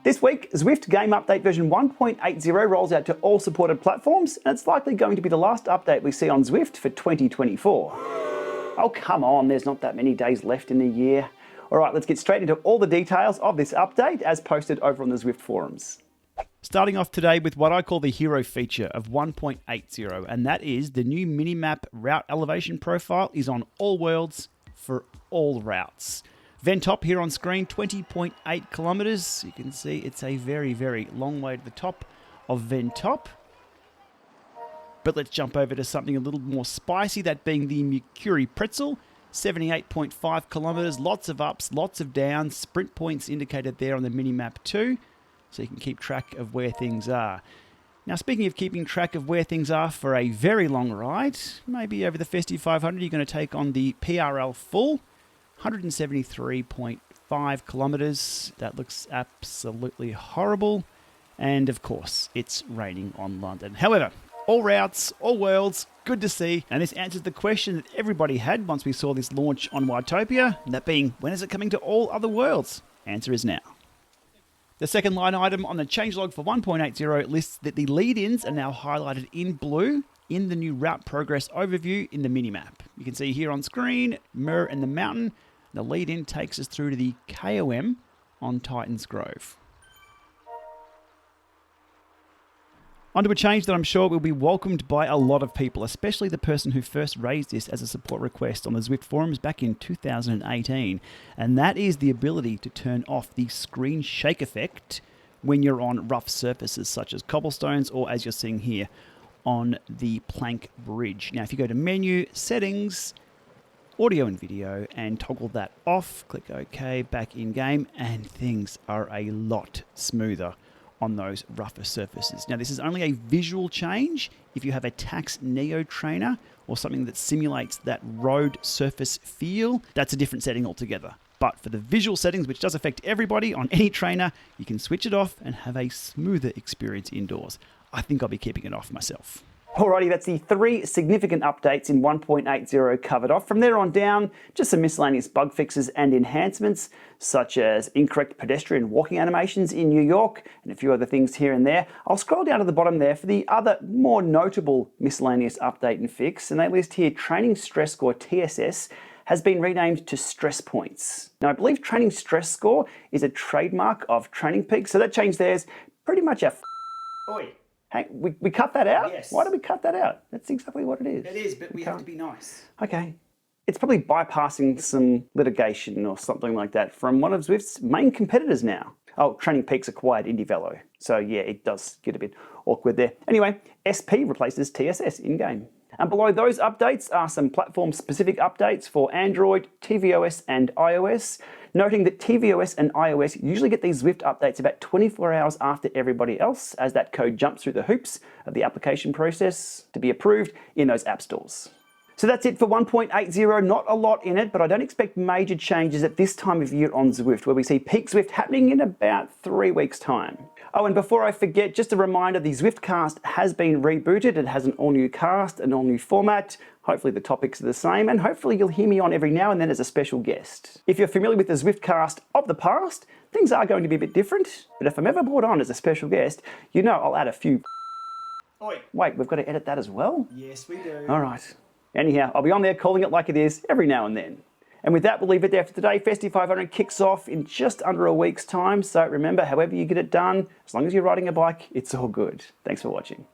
This week, Zwift Game Update version 1.80 rolls out to all supported platforms, and it's likely going to be the last update we see on Zwift for 2024. Oh, come on, there's not that many days left in the year. All right, let's get straight into all the details of this update as posted over on the Zwift forums. Starting off today with what I call the hero feature of 1.80, and that is the new minimap route elevation profile is on all worlds for all routes. Ventop here on screen, 20.8 kilometers. You can see it's a very, very long way to the top of Ventop. But let's jump over to something a little more spicy, that being the Mercury Pretzel, 78.5 kilometers, lots of ups, lots of downs, sprint points indicated there on the minimap too, so you can keep track of where things are. Now, speaking of keeping track of where things are for a very long ride, maybe over the Festive 500, you're going to take on the PRL Full, 173.5 kilometers. That looks absolutely horrible. And of course, it's raining on London. However, all routes, all worlds, good to see. And this answers the question that everybody had once we saw this launch on Watopia, that being, when is it coming to all other worlds? Answer is now. The second line item on the changelog for 1.80 lists that the lead-ins are now highlighted in blue in the new route progress overview in the minimap. You can see here on screen, Mur and the Mountain. The lead-in takes us through to the KOM on Titans Grove. Onto a change that I'm sure will be welcomed by a lot of people, especially the person who first raised this as a support request on the Zwift forums back in 2018. And that is the ability to turn off the screen shake effect when you're on rough surfaces such as cobblestones or, as you're seeing here, on the plank bridge. Now, if you go to menu, settings, audio and video, and toggle that off, click OK, back in game, and things are a lot smoother on those rougher surfaces. Now, this is only a visual change. If you have a Tax Neo trainer or something that simulates that road surface feel, that's a different setting altogether. But for the visual settings, which does affect everybody on any trainer, you can switch it off and have a smoother experience indoors. I think I'll be keeping it off myself. Alrighty, that's the 3 significant updates in 1.80 covered off. From there on down, just some miscellaneous bug fixes and enhancements, such as incorrect pedestrian walking animations in New York, and a few other things here and there. I'll scroll down to the bottom there for the other more notable miscellaneous update and fix, and they list here Training Stress Score TSS has been renamed to Stress Points. Now, I believe Training Stress Score is a trademark of Training Peaks, so that change there is pretty much a Oi. Hey, we cut that out? Yes. Why did we cut that out? That's exactly what it is. It is, but we have to be nice. Okay. It's probably bypassing some litigation or something like that from one of Zwift's main competitors now. Oh, Training Peaks acquired IndyVelo. So yeah, it does get a bit awkward there. Anyway, SP replaces TSS in-game. And below those updates are some platform-specific updates for Android, tvOS, and iOS, noting that tvOS and iOS usually get these Zwift updates about 24 hours after everybody else, as that code jumps through the hoops of the application process to be approved in those app stores. So that's it for 1.80, not a lot in it, but I don't expect major changes at this time of year on Zwift, where we see peak Zwift happening in about 3 weeks' time. Oh, and before I forget, just a reminder, the Zwiftcast has been rebooted. It has an all-new cast, an all-new format. Hopefully the topics are the same, and hopefully you'll hear me on every now and then as a special guest. If you're familiar with the Zwiftcast of the past, things are going to be a bit different, but if I'm ever brought on as a special guest, you know I'll add a few... Oi. Wait, we've got to edit that as well? Yes, we do. All right. Anyhow, I'll be on there calling it like it is every now and then. And with that, we'll leave it there for today. Festive 500 kicks off in just under a week's time. So remember, however you get it done, as long as you're riding a bike, it's all good. Thanks for watching.